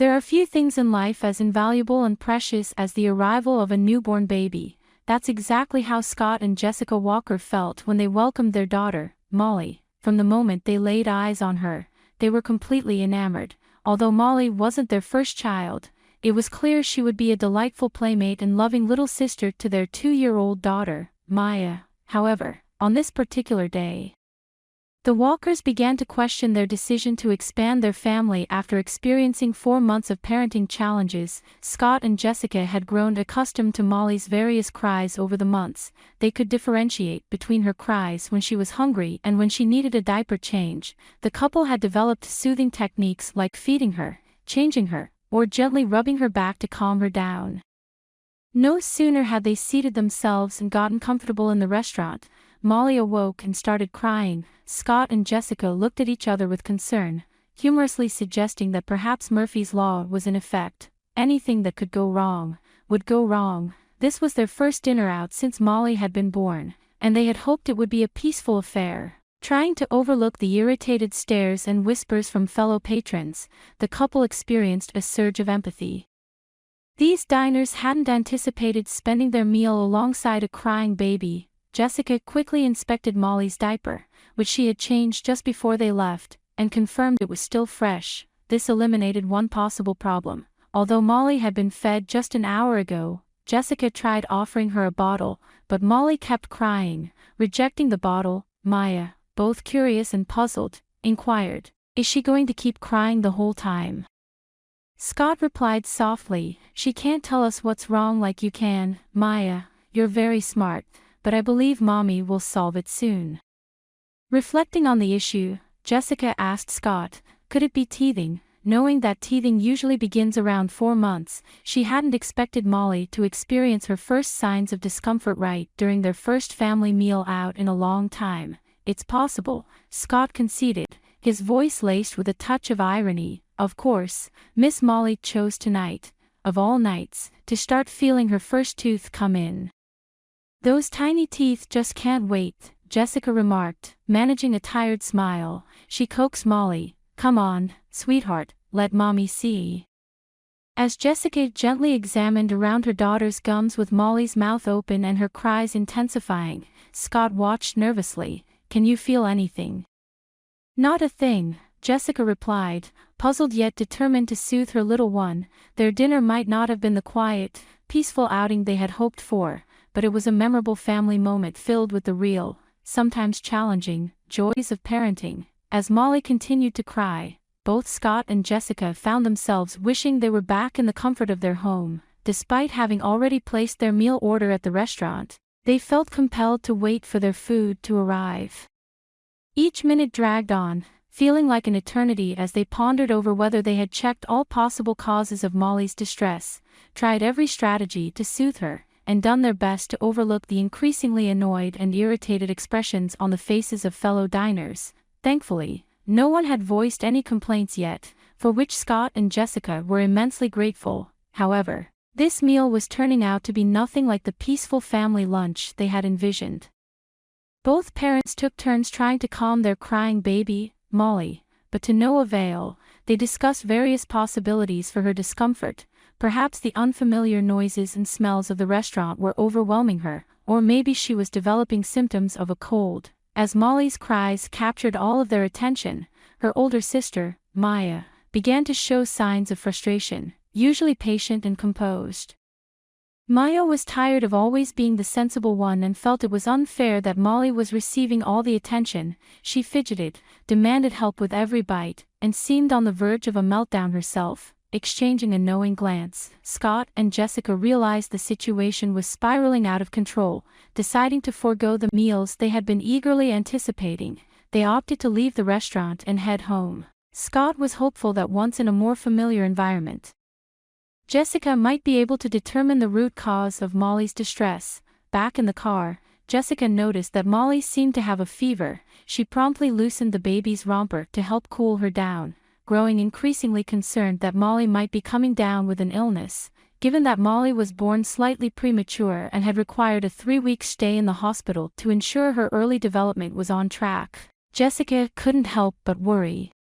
There are few things in life as invaluable and precious as the arrival of a newborn baby. That's exactly how Scott and Jessica Walker felt when they welcomed their daughter, Molly. From the moment they laid eyes on her, they were completely enamored. Although Molly wasn't their first child, it was clear she would be a delightful playmate and loving little sister to their 2-year-old daughter, Maya. However, on this particular day, the Walkers began to question their decision to expand their family after experiencing 4 months of parenting challenges. Scott and Jessica had grown accustomed to Molly's various cries over the months. They could differentiate between her cries when she was hungry and when she needed a diaper change. The couple had developed soothing techniques like feeding her, changing her, or gently rubbing her back to calm her down. No sooner had they seated themselves and gotten comfortable in the restaurant, Molly awoke and started crying. Scott and Jessica looked at each other with concern, humorously suggesting that perhaps Murphy's Law was in effect. Anything that could go wrong, would go wrong. This was their first dinner out since Molly had been born, and they had hoped it would be a peaceful affair. Trying to overlook the irritated stares and whispers from fellow patrons, the couple experienced a surge of empathy. These diners hadn't anticipated spending their meal alongside a crying baby. Jessica quickly inspected Molly's diaper, which she had changed just before they left, and confirmed it was still fresh. This eliminated one possible problem. Although Molly had been fed just an hour ago, Jessica tried offering her a bottle, but Molly kept crying, rejecting the bottle. Maya, both curious and puzzled, inquired, "Is she going to keep crying the whole time?" Scott replied softly, "She can't tell us what's wrong like you can, Maya. You're very smart, but I believe Mommy will solve it soon." Reflecting on the issue, Jessica asked Scott, could it be teething? Knowing that teething usually begins around 4 months, she hadn't expected Molly to experience her first signs of discomfort right during their first family meal out in a long time. "It's possible," Scott conceded, his voice laced with a touch of irony. "Of course, Miss Molly chose tonight, of all nights, to start feeling her first tooth come in. Those tiny teeth just can't wait," Jessica remarked, managing a tired smile. She coaxed Molly, "Come on, sweetheart, let Mommy see." As Jessica gently examined around her daughter's gums with Molly's mouth open and her cries intensifying, Scott watched nervously. "Can you feel anything?" "Not a thing," Jessica replied, puzzled yet determined to soothe her little one. Their dinner might not have been the quiet, peaceful outing they had hoped for, but it was a memorable family moment filled with the real, sometimes challenging, joys of parenting. As Molly continued to cry, both Scott and Jessica found themselves wishing they were back in the comfort of their home. Despite having already placed their meal order at the restaurant, they felt compelled to wait for their food to arrive. Each minute dragged on, feeling like an eternity as they pondered over whether they had checked all possible causes of Molly's distress, tried every strategy to soothe her, and done their best to overlook the increasingly annoyed and irritated expressions on the faces of fellow diners. Thankfully, no one had voiced any complaints yet, for which Scott and Jessica were immensely grateful. However, this meal was turning out to be nothing like the peaceful family lunch they had envisioned. Both parents took turns trying to calm their crying baby, Molly, but to no avail. They discussed various possibilities for her discomfort. Perhaps the unfamiliar noises and smells of the restaurant were overwhelming her, or maybe she was developing symptoms of a cold. As Molly's cries captured all of their attention, her older sister, Maya, began to show signs of frustration, usually patient and composed. Maya was tired of always being the sensible one and felt it was unfair that Molly was receiving all the attention. She fidgeted, demanded help with every bite, and seemed on the verge of a meltdown herself. Exchanging a knowing glance, Scott and Jessica realized the situation was spiraling out of control. Deciding to forego the meals they had been eagerly anticipating, they opted to leave the restaurant and head home. Scott was hopeful that once in a more familiar environment, Jessica might be able to determine the root cause of Molly's distress. Back in the car, Jessica noticed that Molly seemed to have a fever. She promptly loosened the baby's romper to help cool her down, growing increasingly concerned that Molly might be coming down with an illness. Given that Molly was born slightly premature and had required a 3-week stay in the hospital to ensure her early development was on track, Jessica couldn't help but worry.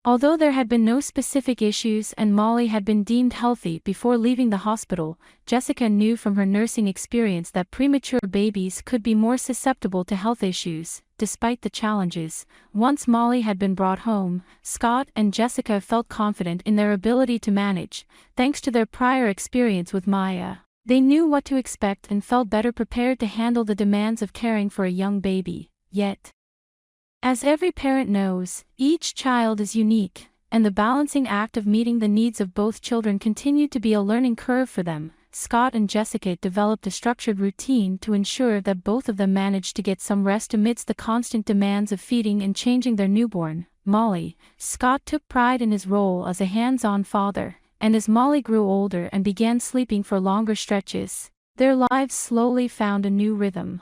Although there had been no specific issues and Molly had been deemed healthy before leaving the hospital, Jessica knew from her nursing experience that premature babies could be more susceptible to health issues. Despite the challenges, once Molly had been brought home, Scott and Jessica felt confident in their ability to manage, thanks to their prior experience with Maya. They knew what to expect and felt better prepared to handle the demands of caring for a young baby. Yet, as every parent knows, each child is unique, and the balancing act of meeting the needs of both children continued to be a learning curve for them. Scott and Jessica developed a structured routine to ensure that both of them managed to get some rest amidst the constant demands of feeding and changing their newborn, Molly. Scott took pride in his role as a hands-on father, and as Molly grew older and began sleeping for longer stretches, their lives slowly found a new rhythm.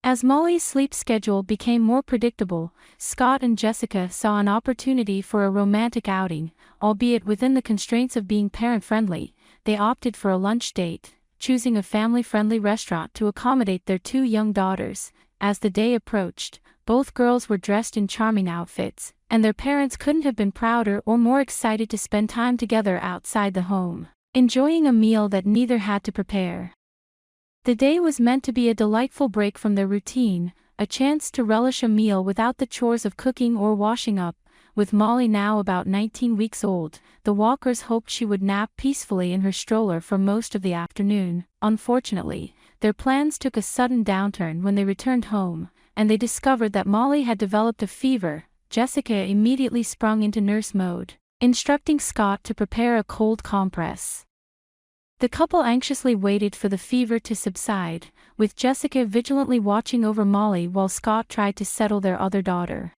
As Molly's sleep schedule became more predictable, Scott and Jessica saw an opportunity for a romantic outing. Albeit within the constraints of being parent-friendly, they opted for a lunch date, choosing a family-friendly restaurant to accommodate their two young daughters. As the day approached, both girls were dressed in charming outfits, and their parents couldn't have been prouder or more excited to spend time together outside the home, enjoying a meal that neither had to prepare. The day was meant to be a delightful break from their routine, a chance to relish a meal without the chores of cooking or washing up. With Molly now about 19 weeks old, the Walkers hoped she would nap peacefully in her stroller for most of the afternoon. Unfortunately, their plans took a sudden downturn when they returned home, and they discovered that Molly had developed a fever. Jessica immediately sprung into nurse mode, instructing Scott to prepare a cold compress. The couple anxiously waited for the fever to subside, with Jessica vigilantly watching over Molly while Scott tried to settle their other daughter,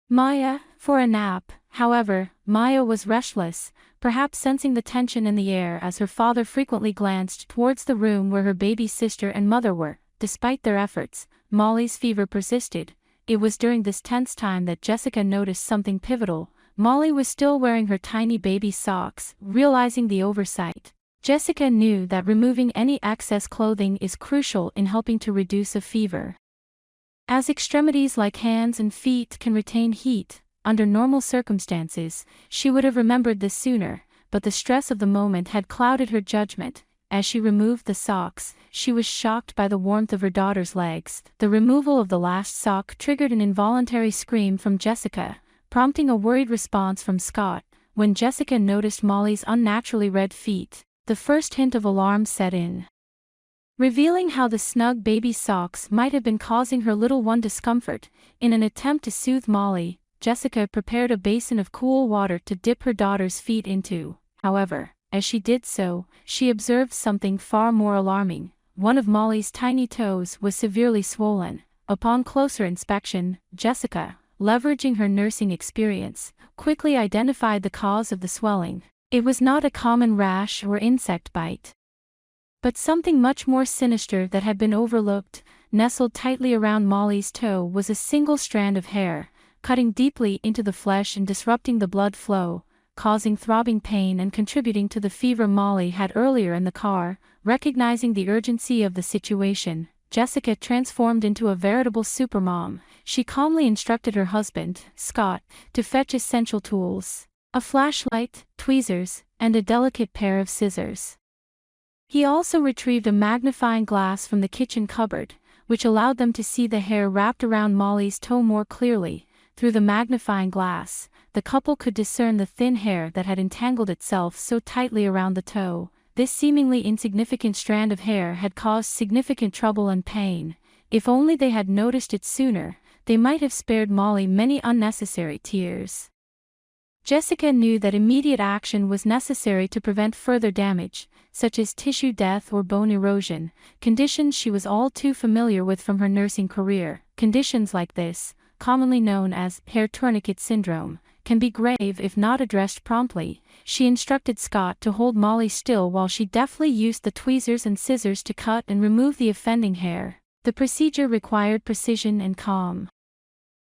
Maya, for a nap. However, Maya was restless, perhaps sensing the tension in the air as her father frequently glanced towards the room where her baby sister and mother were. Despite their efforts, Molly's fever persisted. It was during this tense time that Jessica noticed something pivotal. Molly was still wearing her tiny baby socks. Realizing the oversight, Jessica knew that removing any excess clothing is crucial in helping to reduce a fever. As extremities like hands and feet can retain heat, under normal circumstances, she would have remembered this sooner, but the stress of the moment had clouded her judgment. As she removed the socks, she was shocked by the warmth of her daughter's legs. The removal of the last sock triggered an involuntary scream from Jessica, prompting a worried response from Scott. When Jessica noticed Molly's unnaturally red feet, the first hint of alarm set in. Revealing how the snug baby socks might have been causing her little one discomfort, in an attempt to soothe Molly, Jessica prepared a basin of cool water to dip her daughter's feet into. However, as she did so, she observed something far more alarming. One of Molly's tiny toes was severely swollen. Upon closer inspection, Jessica, leveraging her nursing experience, quickly identified the cause of the swelling. It was not a common rash or insect bite, but something much more sinister that had been overlooked. Nestled tightly around Molly's toe was a single strand of hair, cutting deeply into the flesh and disrupting the blood flow, causing throbbing pain and contributing to the fever Molly had earlier in the car. Recognizing the urgency of the situation, Jessica transformed into a veritable supermom. She calmly instructed her husband, Scott, to fetch essential tools: a flashlight, tweezers, and a delicate pair of scissors. He also retrieved a magnifying glass from the kitchen cupboard, which allowed them to see the hair wrapped around Molly's toe more clearly. Through the magnifying glass, the couple could discern the thin hair that had entangled itself so tightly around the toe. This seemingly insignificant strand of hair had caused significant trouble and pain. If only they had noticed it sooner, they might have spared Molly many unnecessary tears. Jessica knew that immediate action was necessary to prevent further damage, such as tissue death or bone erosion, conditions she was all too familiar with from her nursing career. Conditions like this, commonly known as hair tourniquet syndrome, can be grave if not addressed promptly. She instructed Scott to hold Molly still while she deftly used the tweezers and scissors to cut and remove the offending hair. The procedure required precision and calm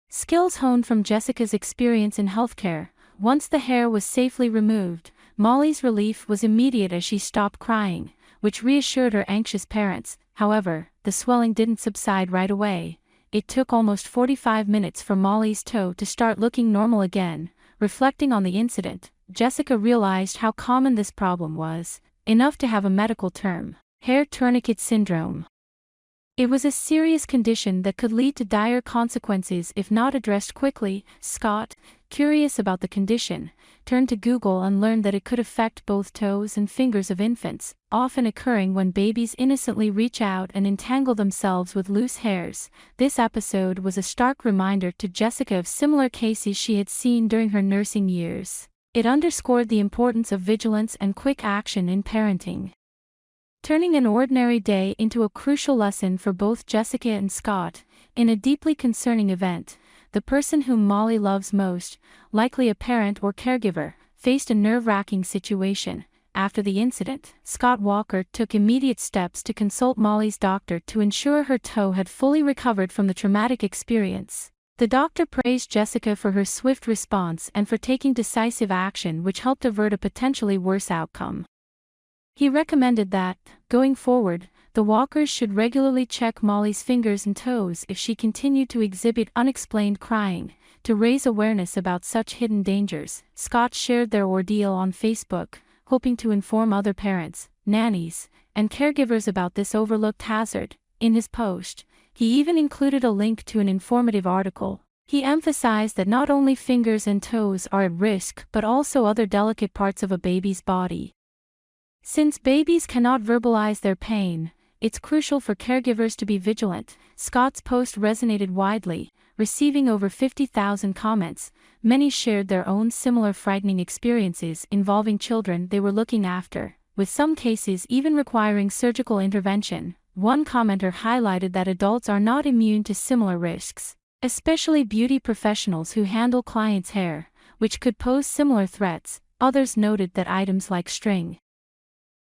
skills honed from Jessica's experience in healthcare. Once the hair was safely removed, Molly's relief was immediate as she stopped crying, which reassured her anxious parents. However, the swelling didn't subside right away. It took almost 45 minutes for Molly's toe to start looking normal again. Reflecting on the incident, Jessica realized how common this problem was, enough to have a medical term: hair tourniquet syndrome. It was a serious condition that could lead to dire consequences if not addressed quickly. Scott, curious about the condition, turned to Google and learned that it could affect both toes and fingers of infants, often occurring when babies innocently reach out and entangle themselves with loose hairs. This episode was a stark reminder to Jessica of similar cases she had seen during her nursing years. It underscored the importance of vigilance and quick action in parenting. Turning an ordinary day into a crucial lesson for both Jessica and Scott, in a deeply concerning event, the person whom Molly loves most, likely a parent or caregiver, faced a nerve-wracking situation. After the incident, Scott Walker took immediate steps to consult Molly's doctor to ensure her toe had fully recovered from the traumatic experience. The doctor praised Jessica for her swift response and for taking decisive action which helped avert a potentially worse outcome. He recommended that, going forward, the Walkers should regularly check Molly's fingers and toes if she continued to exhibit unexplained crying, to raise awareness about such hidden dangers. Scott shared their ordeal on Facebook, hoping to inform other parents, nannies, and caregivers about this overlooked hazard. In his post, he even included a link to an informative article. He emphasized that not only fingers and toes are at risk but also other delicate parts of a baby's body. Since babies cannot verbalize their pain, it's crucial for caregivers to be vigilant. Scott's post resonated widely, receiving over 50,000 comments. Many shared their own similar frightening experiences involving children they were looking after, with some cases even requiring surgical intervention. One commenter highlighted that adults are not immune to similar risks, especially beauty professionals who handle clients' hair, which could pose similar threats. Others noted that items like string,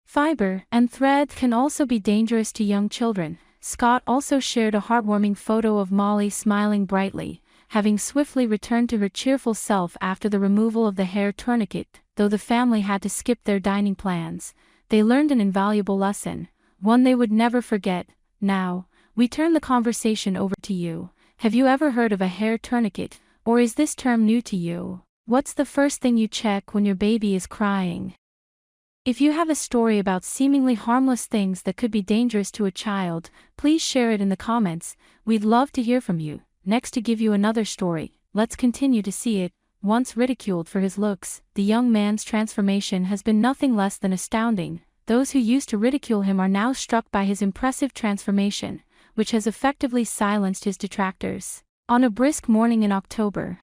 fiber, and thread can also be dangerous to young children. Scott also shared a heartwarming photo of Molly smiling brightly, having swiftly returned to her cheerful self after the removal of the hair tourniquet. Though the family had to skip their dining plans, they learned an invaluable lesson, one they would never forget. Now, we turn the conversation over to you. Have you ever heard of a hair tourniquet, or is this term new to you? What's the first thing you check when your baby is crying? If you have a story about seemingly harmless things that could be dangerous to a child, please share it in the comments. We'd love to hear from you. Next, to give you another story, let's continue to see it. Once ridiculed for his looks, the young man's transformation has been nothing less than astounding. Those who used to ridicule him are now struck by his impressive transformation, which has effectively silenced his detractors. On a brisk morning in October,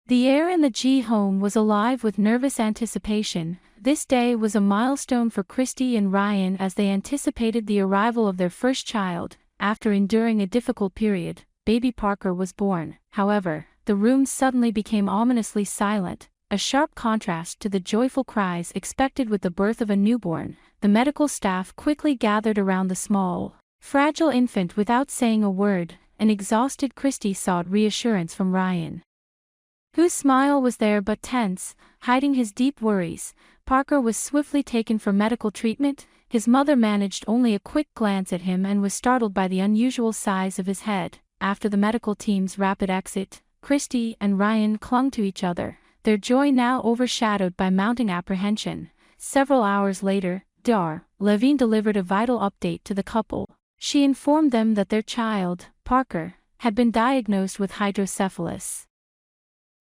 the air in the G home was alive with nervous anticipation. This day was a milestone for Christy and Ryan as they anticipated the arrival of their first child. After enduring a difficult period, baby Parker was born. However, the room suddenly became ominously silent, a sharp contrast to the joyful cries expected with the birth of a newborn. The medical staff quickly gathered around the small, fragile infant without saying a word. An exhausted Christy sought reassurance from Ryan, whose smile was there but tense, hiding his deep worries. Parker was swiftly taken for medical treatment. His mother managed only a quick glance at him and was startled by the unusual size of his head. After the medical team's rapid exit, Christy and Ryan clung to each other, their joy now overshadowed by mounting apprehension. Several hours later, Dar. Levine delivered a vital update to the couple. She informed them that their child, Parker, had been diagnosed with hydrocephalus,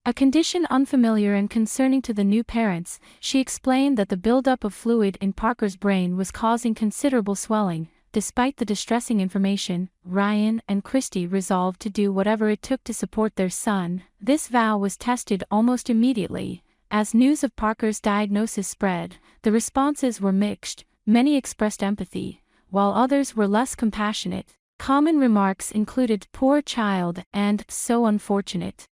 a condition unfamiliar and concerning to the new parents. She explained that the buildup of fluid in Parker's brain was causing considerable swelling. Despite the distressing information, Ryan and Christy resolved to do whatever it took to support their son. This vow was tested almost immediately. As news of Parker's diagnosis spread, the responses were mixed. Many expressed empathy, while others were less compassionate. Common remarks included "poor child" and "so unfortunate."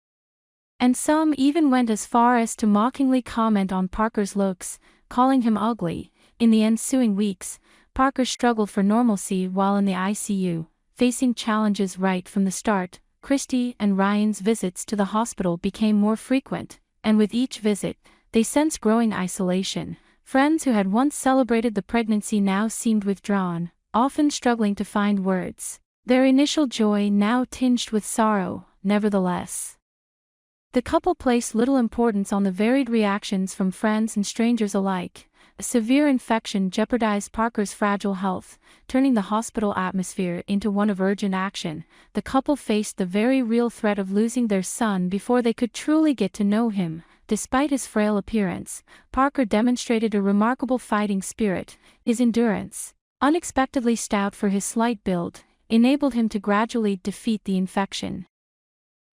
And some even went as far as to mockingly comment on Parker's looks, calling him ugly. In the ensuing weeks, Parker struggled for normalcy while in the ICU, facing challenges right from the start. Christy and Ryan's visits to the hospital became more frequent, and with each visit, they sensed growing isolation. Friends who had once celebrated the pregnancy now seemed withdrawn, often struggling to find words. Their initial joy now tinged with sorrow. Nevertheless, The couple placed little importance on the varied reactions from friends and strangers alike. A severe infection jeopardized Parker's fragile health, turning the hospital atmosphere into one of urgent action. The couple faced the very real threat of losing their son before they could truly get to know him. Despite his frail appearance, Parker demonstrated a remarkable fighting spirit. His endurance, unexpectedly stout for his slight build, enabled him to gradually defeat the infection.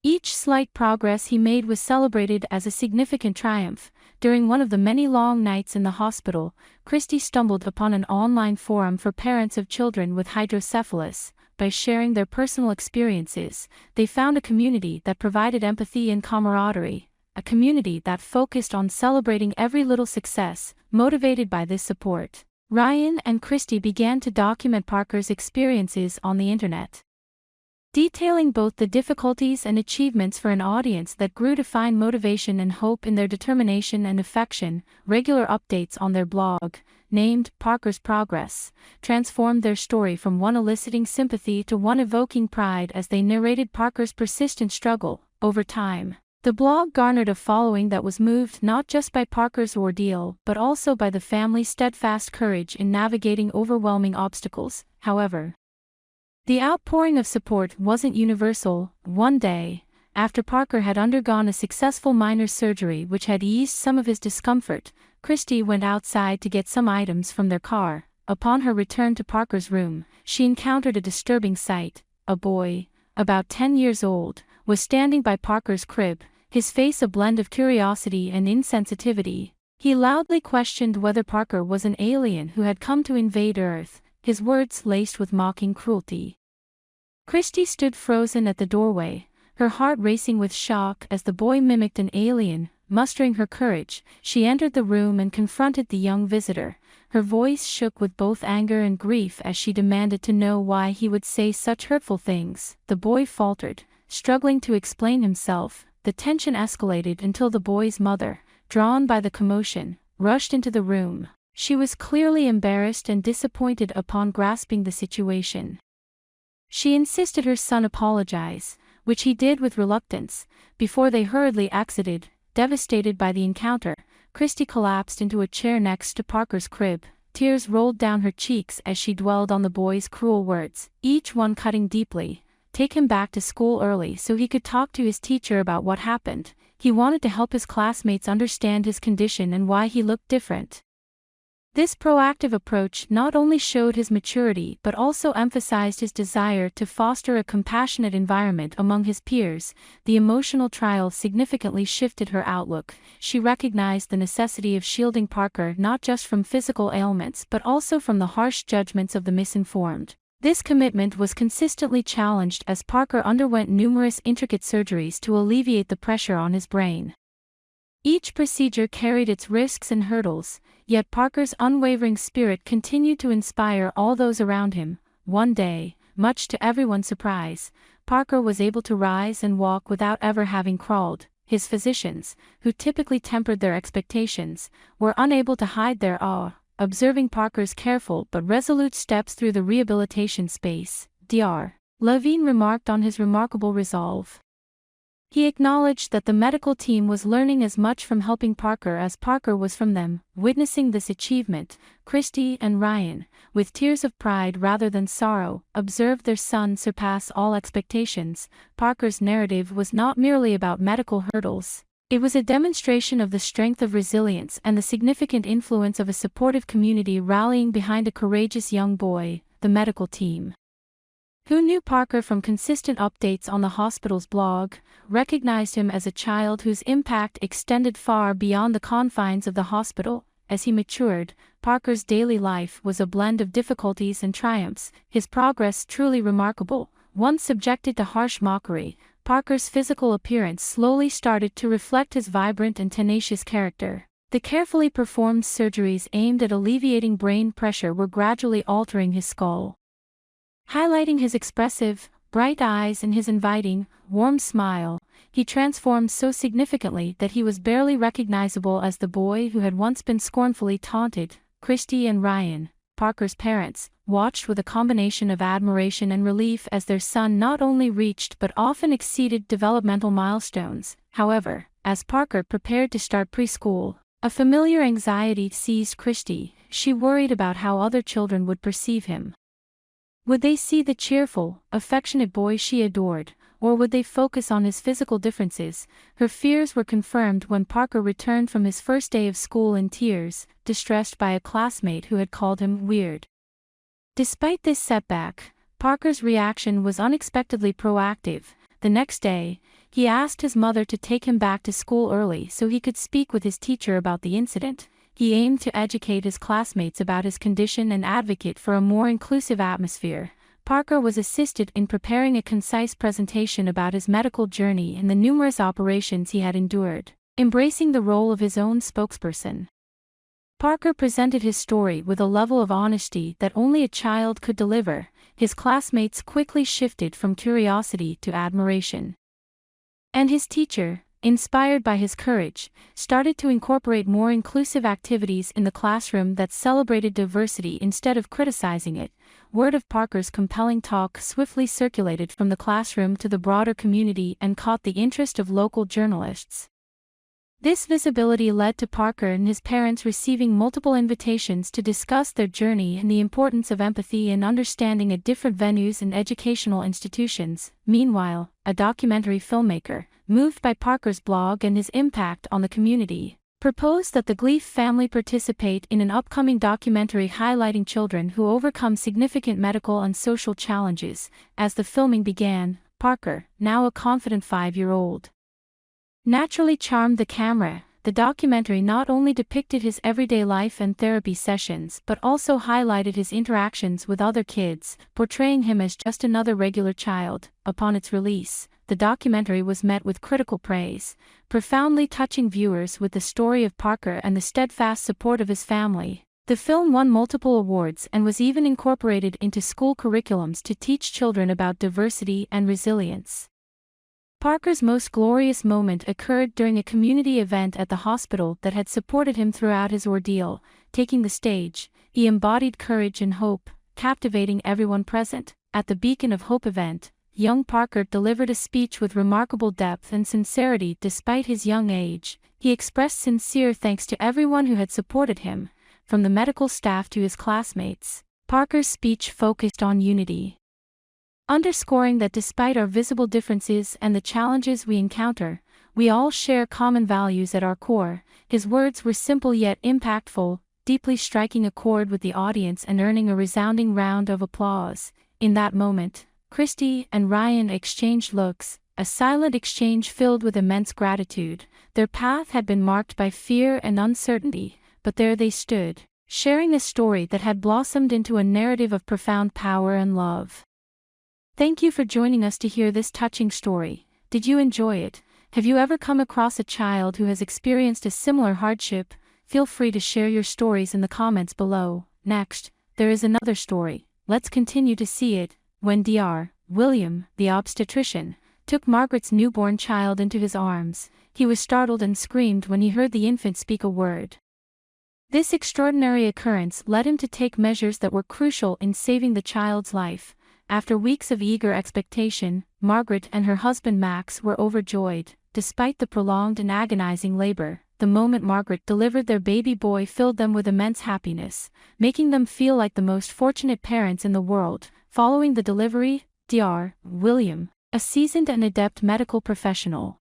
Each slight progress he made was celebrated as a significant triumph. During one of the many long nights in the hospital, Christy stumbled upon an online forum for parents of children with hydrocephalus. By sharing their personal experiences, they found a community that provided empathy and camaraderie, a community that focused on celebrating every little success. Motivated by this support, Ryan and Christy began to document Parker's experiences on the internet, detailing both the difficulties and achievements for an audience that grew to find motivation and hope in their determination and affection. Regular updates on their blog, named Parker's Progress, transformed their story from one eliciting sympathy to one evoking pride as they narrated Parker's persistent struggle. Over time, the blog garnered a following that was moved not just by Parker's ordeal but also by the family's steadfast courage in navigating overwhelming obstacles. However, the outpouring of support wasn't universal. One day, after Parker had undergone a successful minor surgery which had eased some of his discomfort, Christy went outside to get some items from their car. Upon her return to Parker's room, she encountered a disturbing sight. A boy, about 10 years old, was standing by Parker's crib, his face a blend of curiosity and insensitivity. He loudly questioned whether Parker was an alien who had come to invade Earth, his words laced with mocking cruelty. Christy stood frozen at the doorway, her heart racing with shock as the boy mimicked an alien. Mustering her courage, she entered the room and confronted the young visitor. Her voice shook with both anger and grief as she demanded to know why he would say such hurtful things. The boy faltered, struggling to explain himself. The tension escalated until the boy's mother, drawn by the commotion, rushed into the room. She was clearly embarrassed and disappointed upon grasping the situation. She insisted her son apologize, which he did with reluctance. Before they hurriedly exited, devastated by the encounter, Christy collapsed into a chair next to Parker's crib. Tears rolled down her cheeks as she dwelled on the boy's cruel words, each one cutting deeply. Take him back to school early so he could talk to his teacher about what happened. He wanted to help his classmates understand his condition and why he looked different. This proactive approach not only showed his maturity but also emphasized his desire to foster a compassionate environment among his peers. The emotional trial significantly shifted her outlook. She recognized the necessity of shielding Parker not just from physical ailments but also from the harsh judgments of the misinformed. This commitment was consistently challenged as Parker underwent numerous intricate surgeries to alleviate the pressure on his brain. Each procedure carried its risks and hurdles, yet Parker's unwavering spirit continued to inspire all those around him. One day, much to everyone's surprise, Parker was able to rise and walk without ever having crawled. His physicians, who typically tempered their expectations, were unable to hide their awe, observing Parker's careful but resolute steps through the rehabilitation space. Dr. Levine remarked on his remarkable resolve. He acknowledged that the medical team was learning as much from helping Parker as Parker was from them. Witnessing this achievement, Christy and Ryan, with tears of pride rather than sorrow, observed their son surpass all expectations. Parker's narrative was not merely about medical hurdles. It was a demonstration of the strength of resilience and the significant influence of a supportive community rallying behind a courageous young boy. The medical team, who knew Parker from consistent updates on the hospital's blog, recognized him as a child whose impact extended far beyond the confines of the hospital. As he matured, Parker's daily life was a blend of difficulties and triumphs, his progress truly remarkable. Once subjected to harsh mockery, Parker's physical appearance slowly started to reflect his vibrant and tenacious character. The carefully performed surgeries aimed at alleviating brain pressure were gradually altering his skull, highlighting his expressive, bright eyes and his inviting, warm smile. He transformed so significantly that he was barely recognizable as the boy who had once been scornfully taunted. Christy and Ryan, Parker's parents, watched with a combination of admiration and relief as their son not only reached but often exceeded developmental milestones. However, as Parker prepared to start preschool, a familiar anxiety seized Christy. She worried about how other children would perceive him. Would they see the cheerful, affectionate boy she adored, or would they focus on his physical differences? Her fears were confirmed when Parker returned from his first day of school in tears, distressed by a classmate who had called him weird. Despite this setback, Parker's reaction was unexpectedly proactive. The next day, he asked his mother to take him back to school early so he could speak with his teacher about the incident. He aimed to educate his classmates about his condition and advocate for a more inclusive atmosphere. Parker was assisted in preparing a concise presentation about his medical journey and the numerous operations he had endured, embracing the role of his own spokesperson. Parker presented his story with a level of honesty that only a child could deliver. His classmates quickly shifted from curiosity to admiration. And his teacher, inspired by his courage, started to incorporate more inclusive activities in the classroom that celebrated diversity instead of criticizing it. Word of Parker's compelling talk swiftly circulated from the classroom to the broader community and caught the interest of local journalists. This visibility led to Parker and his parents receiving multiple invitations to discuss their journey and the importance of empathy and understanding at different venues and educational institutions. Meanwhile, a documentary filmmaker, moved by Parker's blog and his impact on the community, proposed that the Gleif family participate in an upcoming documentary highlighting children who overcome significant medical and social challenges. As the filming began, Parker, now a confident 5-year-old, naturally charmed the camera. The documentary not only depicted his everyday life and therapy sessions but also highlighted his interactions with other kids, portraying him as just another regular child. Upon its release, the documentary was met with critical praise, profoundly touching viewers with the story of Parker and the steadfast support of his family. The film won multiple awards and was even incorporated into school curriculums to teach children about diversity and resilience. Parker's most glorious moment occurred during a community event at the hospital that had supported him throughout his ordeal. Taking the stage, he embodied courage and hope, captivating everyone present. At the Beacon of Hope event, young Parker delivered a speech with remarkable depth and sincerity despite his young age. He expressed sincere thanks to everyone who had supported him, from the medical staff to his classmates. Parker's speech focused on unity, underscoring that despite our visible differences and the challenges we encounter, we all share common values at our core. His words were simple yet impactful, deeply striking a chord with the audience and earning a resounding round of applause. In that moment, Christy and Ryan exchanged looks, a silent exchange filled with immense gratitude. Their path had been marked by fear and uncertainty, but there they stood, sharing a story that had blossomed into a narrative of profound power and love. Thank you for joining us to hear this touching story. Did you enjoy it? Have you ever come across a child who has experienced a similar hardship? Feel free to share your stories in the comments below. Next, there is another story. Let's continue to see it. When Dr. William, the obstetrician, took Margaret's newborn child into his arms, he was startled and screamed when he heard the infant speak a word. This extraordinary occurrence led him to take measures that were crucial in saving the child's life. After weeks of eager expectation, Margaret and her husband Max were overjoyed. Despite the prolonged and agonizing labor, the moment Margaret delivered their baby boy filled them with immense happiness, making them feel like the most fortunate parents in the world. Following the delivery, Dr. William, a seasoned and adept medical professional,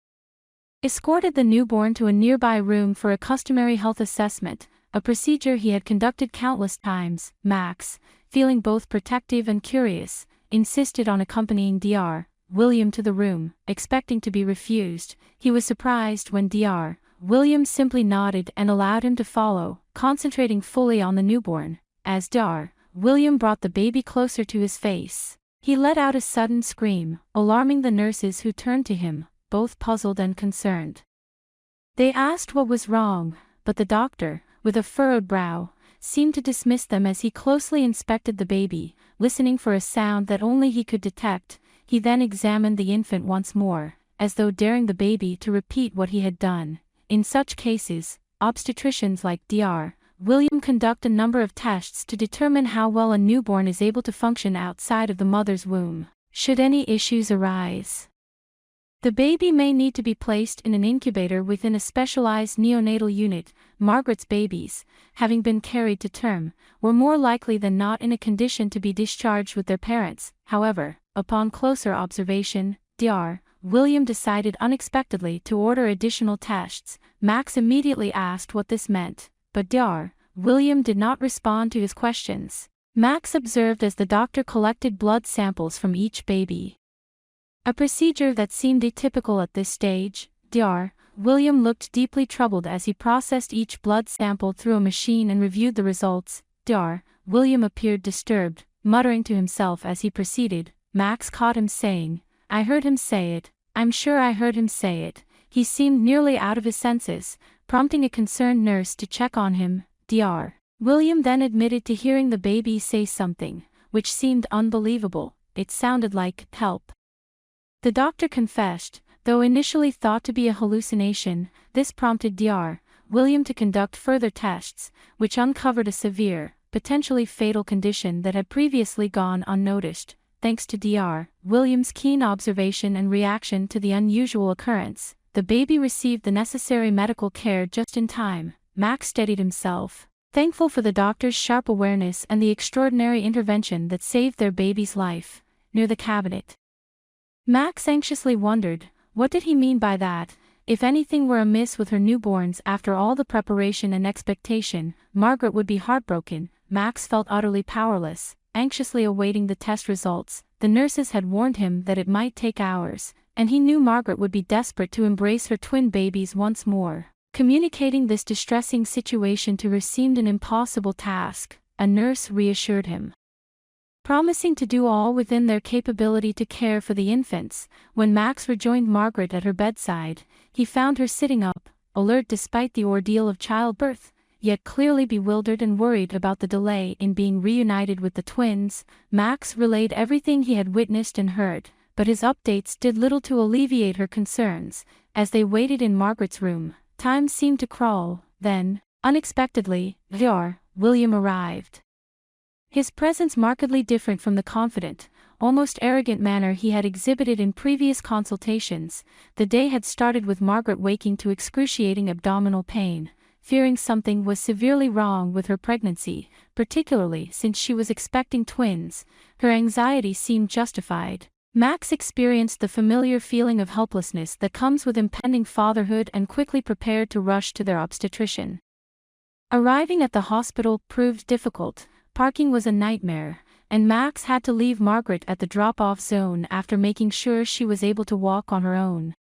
escorted the newborn to a nearby room for a customary health assessment, a procedure he had conducted countless times. Max, feeling both protective and curious, insisted on accompanying Dr. William to the room, expecting to be refused. He was surprised when Dr. William simply nodded and allowed him to follow, concentrating fully on the newborn. As Dr. William brought the baby closer to his face, he let out a sudden scream, alarming the nurses who turned to him, both puzzled and concerned. They asked what was wrong, but the doctor, with a furrowed brow, seemed to dismiss them as he closely inspected the baby, listening for a sound that only he could detect. He then examined the infant once more, as though daring the baby to repeat what he had done. In such cases, obstetricians like Dr. William conduct a number of tests to determine how well a newborn is able to function outside of the mother's womb, should any issues arise. The baby may need to be placed in an incubator within a specialized neonatal unit. Margaret's babies, having been carried to term, were more likely than not in a condition to be discharged with their parents. However, upon closer observation, Dr. William decided unexpectedly to order additional tests. Max immediately asked what this meant, but Dr. William did not respond to his questions. Max observed as the doctor collected blood samples from each baby. A procedure that seemed atypical at this stage. Dr. William looked deeply troubled as he processed each blood sample through a machine and reviewed the results. Dr. William appeared disturbed, muttering to himself as he proceeded. Max caught him saying, "I heard him say it. I'm sure I heard him say it." He seemed nearly out of his senses, prompting a concerned nurse to check on him. Dr. William then admitted to hearing the baby say something, which seemed unbelievable. It sounded like, "Help." The doctor confessed, though initially thought to be a hallucination. This prompted Dr. William to conduct further tests, which uncovered a severe, potentially fatal condition that had previously gone unnoticed. Thanks to Dr. William's keen observation and reaction to the unusual occurrence, the baby received the necessary medical care just in time. Max steadied himself, thankful for the doctor's sharp awareness and the extraordinary intervention that saved their baby's life. Near the cabinet, Max anxiously wondered, what did he mean by that? If anything were amiss with her newborns after all the preparation and expectation, Margaret would be heartbroken. Max felt utterly powerless, anxiously awaiting the test results. The nurses had warned him that it might take hours, and he knew Margaret would be desperate to embrace her twin babies once more. Communicating this distressing situation to her seemed an impossible task. A nurse reassured him, promising to do all within their capability to care for the infants. When Max rejoined Margaret at her bedside, he found her sitting up, alert despite the ordeal of childbirth, yet clearly bewildered and worried about the delay in being reunited with the twins. Max relayed everything he had witnessed and heard, but his updates did little to alleviate her concerns. As they waited in Margaret's room, time seemed to crawl. Then, unexpectedly, Dr. William arrived. His presence markedly different from the confident, almost arrogant manner he had exhibited in previous consultations. The day had started with Margaret waking to excruciating abdominal pain, fearing something was severely wrong with her pregnancy, particularly since she was expecting twins. Her anxiety seemed justified. Max experienced the familiar feeling of helplessness that comes with impending fatherhood and quickly prepared to rush to their obstetrician. Arriving at the hospital proved difficult. Parking was a nightmare, and Max had to leave Margaret at the drop-off zone after making sure she was able to walk on her own.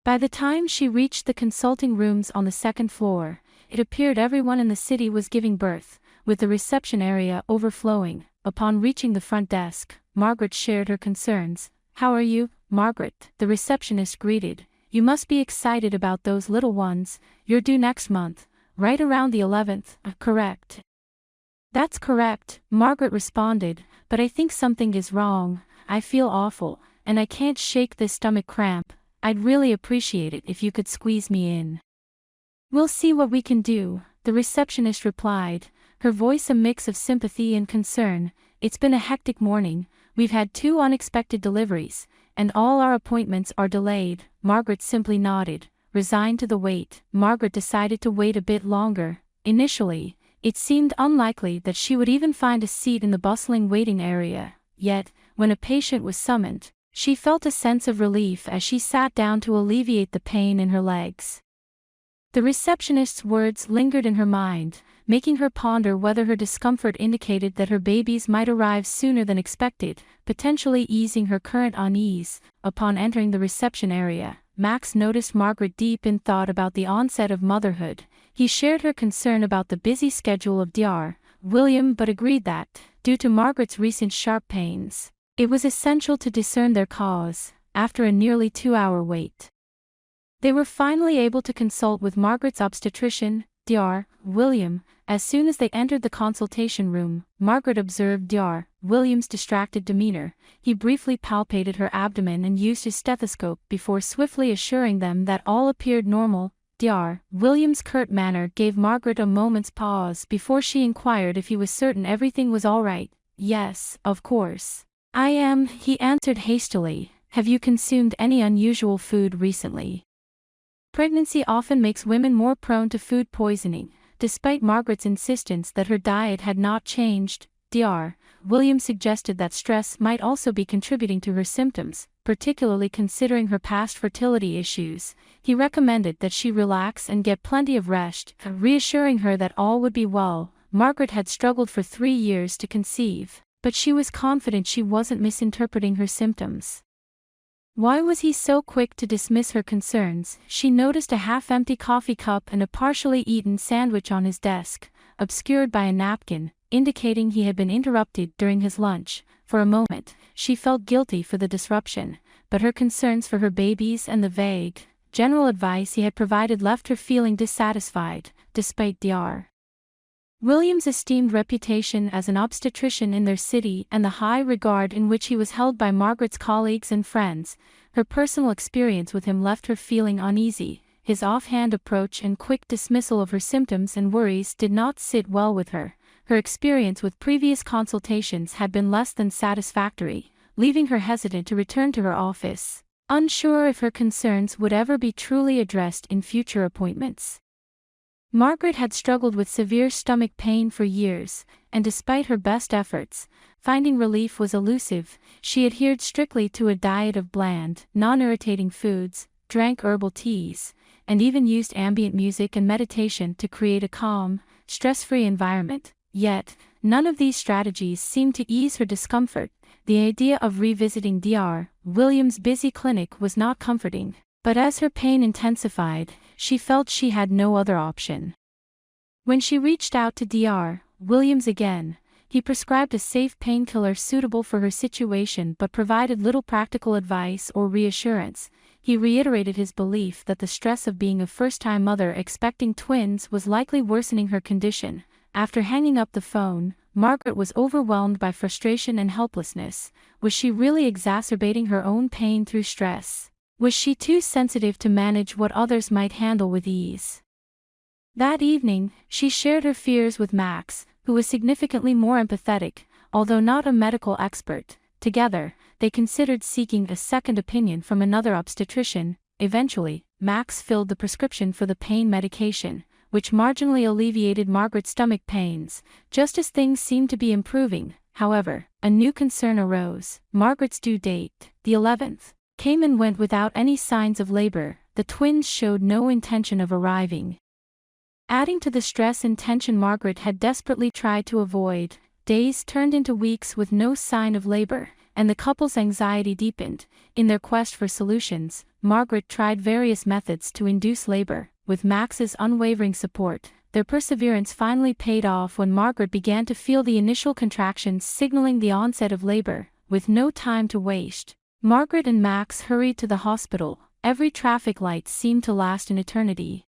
By the time she reached the consulting rooms on the second floor, it appeared everyone in the city was giving birth, with the reception area overflowing. Upon reaching the front desk, Margaret shared her concerns. "How are you, Margaret?" the receptionist greeted. "You must be excited about those little ones. You're due next month, right around the 11th, correct?" "That's correct," Margaret responded, "but I think something is wrong. I feel awful, and I can't shake this stomach cramp. I'd really appreciate it if you could squeeze me in." "We'll see what we can do," the receptionist replied, her voice a mix of sympathy and concern. "It's been a hectic morning. We've had 2 unexpected deliveries, and all our appointments are delayed." Margaret simply nodded, resigned to the wait. Margaret decided to wait a bit longer. Initially, it seemed unlikely that she would even find a seat in the bustling waiting area. Yet, when a patient was summoned, she felt a sense of relief as she sat down to alleviate the pain in her legs. The receptionist's words lingered in her mind, making her ponder whether her discomfort indicated that her babies might arrive sooner than expected, potentially easing her current unease. Upon entering the reception area, Max noticed Margaret deep in thought about the onset of motherhood. He shared her concern about the busy schedule of Dr. William but agreed that, due to Margaret's recent sharp pains, it was essential to discern their cause. After a nearly 2-hour wait, they were finally able to consult with Margaret's obstetrician, Dr. William. As soon as they entered the consultation room, Margaret observed Dr. William's distracted demeanor. He briefly palpated her abdomen and used his stethoscope before swiftly assuring them that all appeared normal. Dr. William's curt manner gave Margaret a moment's pause before she inquired if he was certain everything was all right. "Yes, of course. I am," he answered hastily, Have you consumed any unusual food recently? Pregnancy often makes women more prone to food poisoning. Despite Margaret's insistence that her diet had not changed, Dr. Williams suggested that stress might also be contributing to her symptoms, particularly considering her past fertility issues. He recommended that she relax and get plenty of rest, reassuring her that all would be well. Margaret had struggled for 3 years to conceive, but she was confident she wasn't misinterpreting her symptoms. Why was he so quick to dismiss her concerns? She noticed a half-empty coffee cup and a partially eaten sandwich on his desk, obscured by a napkin, indicating he had been interrupted during his lunch. For a moment, she felt guilty for the disruption, but her concerns for her babies and the vague, general advice he had provided left her feeling dissatisfied. Despite Dr. Williams' esteemed reputation as an obstetrician in their city and the high regard in which he was held by Margaret's colleagues and friends, her personal experience with him left her feeling uneasy. His offhand approach and quick dismissal of her symptoms and worries did not sit well with her. Her experience with previous consultations had been less than satisfactory, leaving her hesitant to return to her office, unsure if her concerns would ever be truly addressed in future appointments. Margaret had struggled with severe stomach pain for years, and despite her best efforts, finding relief was elusive. She adhered strictly to a diet of bland, non-irritating foods, drank herbal teas, and even used ambient music and meditation to create a calm, stress-free environment. Yet, none of these strategies seemed to ease her discomfort. The idea of revisiting Dr. Williams' busy clinic was not comforting, but as her pain intensified, she felt she had no other option. When she reached out to Dr. Williams again, he prescribed a safe painkiller suitable for her situation but provided little practical advice or reassurance. He reiterated his belief that the stress of being a first-time mother expecting twins was likely worsening her condition. After hanging up the phone, Margaret was overwhelmed by frustration and helplessness. Was she really exacerbating her own pain through stress? Was she too sensitive to manage what others might handle with ease? That evening, she shared her fears with Max, who was significantly more empathetic, although not a medical expert. Together, they considered seeking a second opinion from another obstetrician. Eventually, Max filled the prescription for the pain medication, which marginally alleviated Margaret's stomach pains. Just as things seemed to be improving, however, a new concern arose. Margaret's due date, the 11th, came and went without any signs of labor. The twins showed no intention of arriving. Adding to the stress and tension Margaret had desperately tried to avoid, days turned into weeks with no sign of labor, and the couple's anxiety deepened. In their quest for solutions, Margaret tried various methods to induce labor. With Max's unwavering support, their perseverance finally paid off when Margaret began to feel the initial contractions signaling the onset of labor. With no time to waste, Margaret and Max hurried to the hospital. Every traffic light seemed to last an eternity.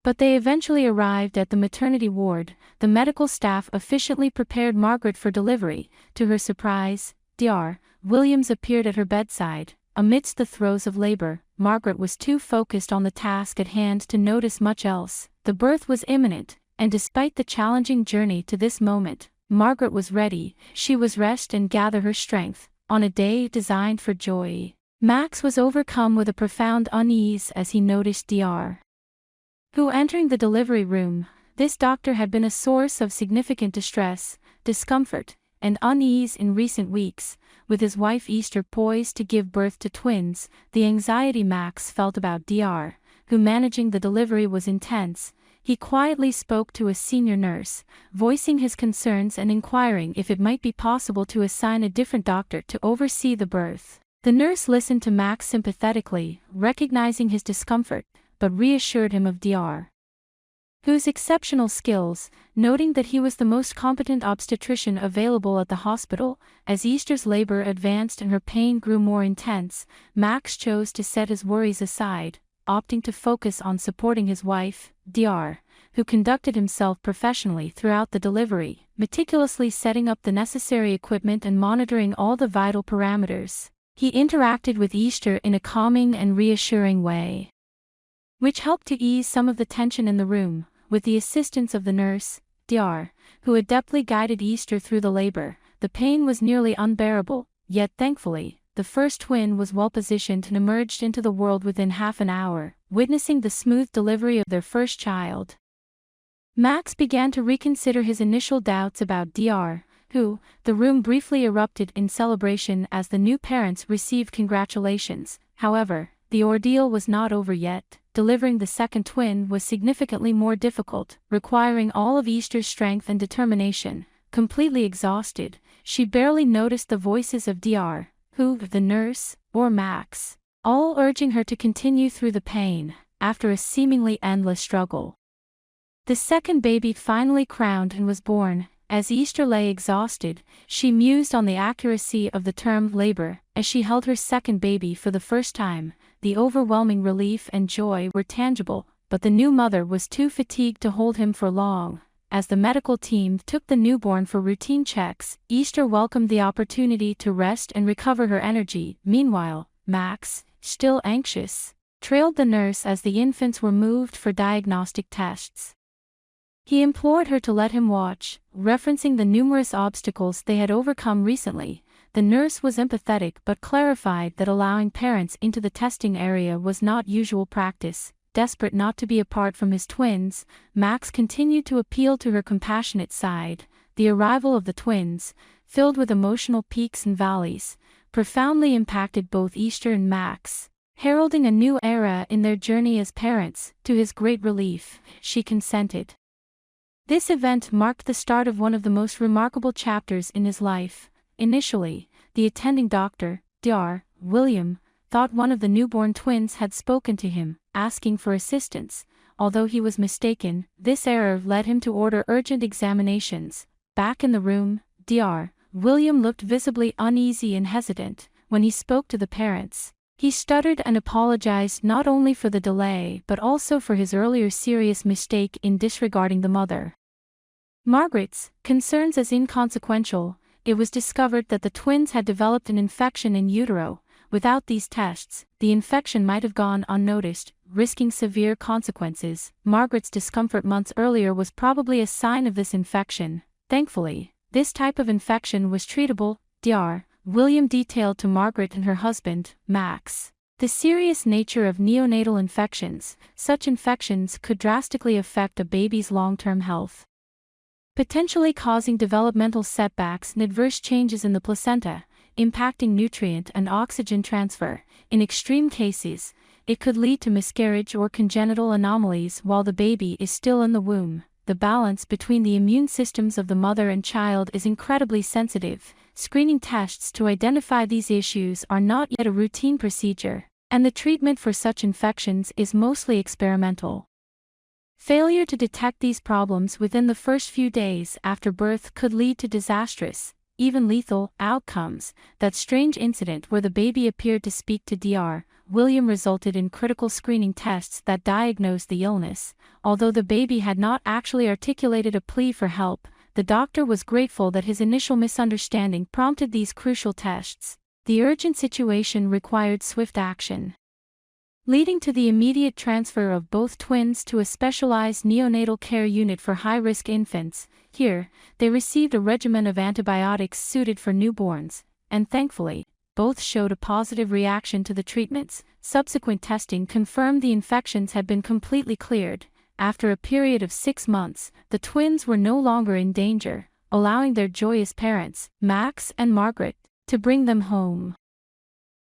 But they eventually arrived at the maternity ward. The medical staff efficiently prepared Margaret for delivery. To her surprise, Dr. Williams appeared at her bedside. Amidst the throes of labor, Margaret was too focused on the task at hand to notice much else. The birth was imminent, and despite the challenging journey to this moment, Margaret was ready. She was rest and gather her strength. On a day designed for joy, Max was overcome with a profound unease as he noticed Dr. who entering the delivery room. This doctor had been a source of significant distress, discomfort, and unease in recent weeks. With his wife Easter poised to give birth to twins, the anxiety Max felt about Dr. who managing the delivery was intense. He quietly spoke to a senior nurse, voicing his concerns and inquiring if it might be possible to assign a different doctor to oversee the birth. The nurse listened to Max sympathetically, recognizing his discomfort, but reassured him of Dr. whose exceptional skills, noting that he was the most competent obstetrician available at the hospital. As Easter's labor advanced and her pain grew more intense, Max chose to set his worries aside, opting to focus on supporting his wife, Dr., who conducted himself professionally throughout the delivery, meticulously setting up the necessary equipment and monitoring all the vital parameters. He interacted with Easter in a calming and reassuring way, which helped to ease some of the tension in the room. With the assistance of the nurse, Dr., who adeptly guided Easter through the labor, the pain was nearly unbearable, yet thankfully, the first twin was well positioned and emerged into the world within half an hour, witnessing the smooth delivery of their first child. Max began to reconsider his initial doubts about Dr. Who. The room briefly erupted in celebration as the new parents received congratulations. However, the ordeal was not over yet. Delivering the second twin was significantly more difficult, requiring all of Easter's strength and determination. Completely exhausted, she barely noticed the voices of Dr. Who, the nurse, or Max, all urging her to continue through the pain, after a seemingly endless struggle. The second baby finally crowned and was born. As Easter lay exhausted, she mused on the accuracy of the term labor. As she held her second baby for the first time, the overwhelming relief and joy were tangible, but the new mother was too fatigued to hold him for long. As the medical team took the newborn for routine checks, Easter welcomed the opportunity to rest and recover her energy. Meanwhile, Max, still anxious, trailed the nurse as the infants were moved for diagnostic tests. He implored her to let him watch, referencing the numerous obstacles they had overcome recently. The nurse was empathetic but clarified that allowing parents into the testing area was not usual practice. Desperate not to be apart from his twins, Max continued to appeal to her compassionate side. The arrival of the twins, filled with emotional peaks and valleys, profoundly impacted both Easter and Max, heralding a new era in their journey as parents. To his great relief, she consented. This event marked the start of one of the most remarkable chapters in his life. Initially, the attending doctor, Dr. William, thought one of the newborn twins had spoken to him, asking for assistance. Although he was mistaken, this error led him to order urgent examinations. Back in the room, Dr. William looked visibly uneasy and hesitant. When he spoke to the parents, he stuttered and apologized not only for the delay but also for his earlier serious mistake in disregarding the mother. Margaret's concerns as inconsequential. It was discovered that the twins had developed an infection in utero. Without these tests, the infection might have gone unnoticed, risking severe consequences. Margaret's discomfort months earlier was probably a sign of this infection. Thankfully, this type of infection was treatable. Dr. William detailed to Margaret and her husband, Max, the serious nature of neonatal infections. Such infections could drastically affect a baby's long-term health, potentially causing developmental setbacks and adverse changes in the placenta, impacting nutrient and oxygen transfer. In extreme cases, it could lead to miscarriage or congenital anomalies while the baby is still in the womb. The balance between the immune systems of the mother and child is incredibly sensitive. Screening tests to identify these issues are not yet a routine procedure, and the treatment for such infections is mostly experimental. Failure to detect these problems within the first few days after birth could lead to disastrous, even lethal, outcomes. That strange incident where the baby appeared to speak to Dr. William resulted in critical screening tests that diagnosed the illness. Although the baby had not actually articulated a plea for help, the doctor was grateful that his initial misunderstanding prompted these crucial tests. The urgent situation required swift action, leading to the immediate transfer of both twins to a specialized neonatal care unit for high-risk infants. Here, they received a regimen of antibiotics suited for newborns, and thankfully, both showed a positive reaction to the treatments. Subsequent testing confirmed the infections had been completely cleared. After a period of 6 months, the twins were no longer in danger, allowing their joyous parents, Max and Margaret, to bring them home.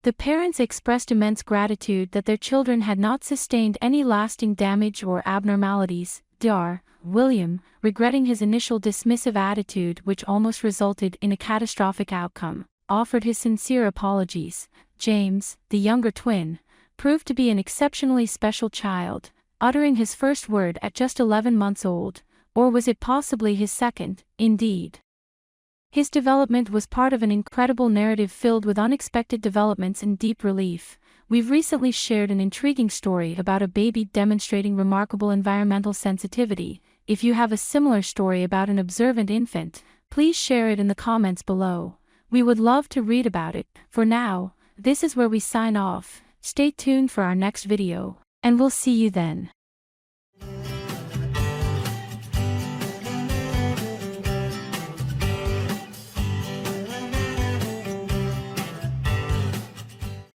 The parents expressed immense gratitude that their children had not sustained any lasting damage or abnormalities. Dr. William, regretting his initial dismissive attitude which almost resulted in a catastrophic outcome, offered his sincere apologies. James, the younger twin, proved to be an exceptionally special child, uttering his first word at just 11 months old, or was it possibly his second? Indeed, his development was part of an incredible narrative filled with unexpected developments and deep relief. We've recently shared an intriguing story about a baby demonstrating remarkable environmental sensitivity. If you have a similar story about an observant infant, please share it in the comments below. We would love to read about it. For now, this is where we sign off. Stay tuned for our next video, and we'll see you then.